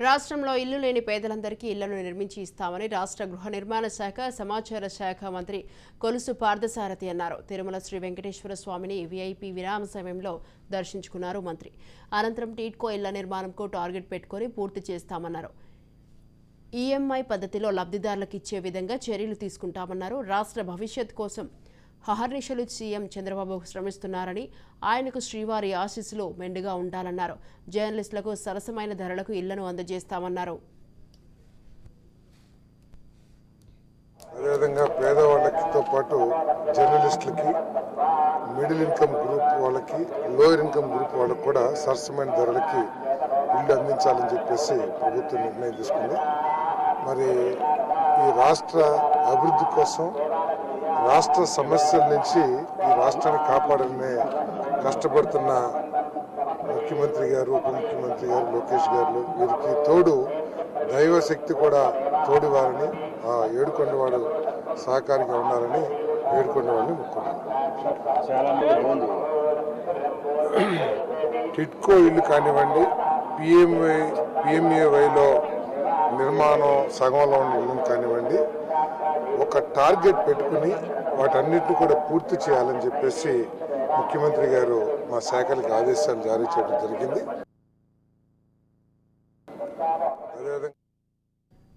రాష్ట్రంలో ఇల్లు లేని పేదలందరికీ ఇళ్లను నిర్మించి ఇస్తామని రాష్ట్ర గృహ నిర్మాణ శాఖ సమాచార శాఖ మంత్రి కొలుసు పార్థసారథి అన్నారు. తిరుమల శ్రీ వెంకటేశ్వర స్వామిని వీఐపీ విరామ సమయంలో దర్శించుకున్నారు మంత్రి. అనంతరం టీడ్కో ఇళ్ల నిర్మాణంకు టార్గెట్ పెట్టుకుని పూర్తి చేస్తామన్నారు. ఈఎంఐ పద్ధతిలో లబ్ధిదారులకు ఇచ్చే విధంగా చర్యలు తీసుకుంటామన్నారు. రాష్ట్ర భవిష్యత్ కోసం అహర్నిశలు సీఎం చంద్రబాబు శ్రమిస్తున్నారని, ఆయనకు శ్రీవారి ఆశీస్సులు మెండుగా ఉండాలన్నారు. జర్నలిస్టులకు సరసమైన ధరలకు ఇళ్లను అందజేస్తామన్నారు. అదేవిధంగా పేదవాళ్ళతో పాటు జర్నలిస్టులకి, మిడిల్ ఇన్కమ్ గ్రూప్ వాళ్ళకి, లోయర్ ఇన్కమ్ గ్రూప్ వాళ్ళకి కూడా సరసమైన ధరలకి ఇల్లు అందించాలని చెప్పేసి ప్రభుత్వం నిర్ణయం తీసుకుంది. మరి ఈ రాష్ట్ర అభివృద్ధి కోసం, రాష్ట్ర సమస్యల నుంచి ఈ రాష్ట్రాన్ని కాపాడాలనే కష్టపడుతున్న ముఖ్యమంత్రి గారు, ఉప ముఖ్యమంత్రి గారు, లోకేష్ గారు, వీరికి తోడు దైవశక్తి కూడా తోడివారని, ఆ ఏడుకొండవాడు సహకారిగా ఉండాలని ఏడుకొండవాడిని మొక్కున్నాను. టిడ్కో ఇల్లు కానివ్వండి, పిఎంఏవైలో నిర్మాణం సగంలో ఉన్న ఇల్లు కానివ్వండి, ఒక టార్గెట్ పెట్టుకుని వాటన్నిటిని కూడా పూర్తి చేయాలని చెప్పేసి ముఖ్యమంత్రి గారు మా శాఖలకు ఆదేశాలు జారీ చేయడం జరిగింది.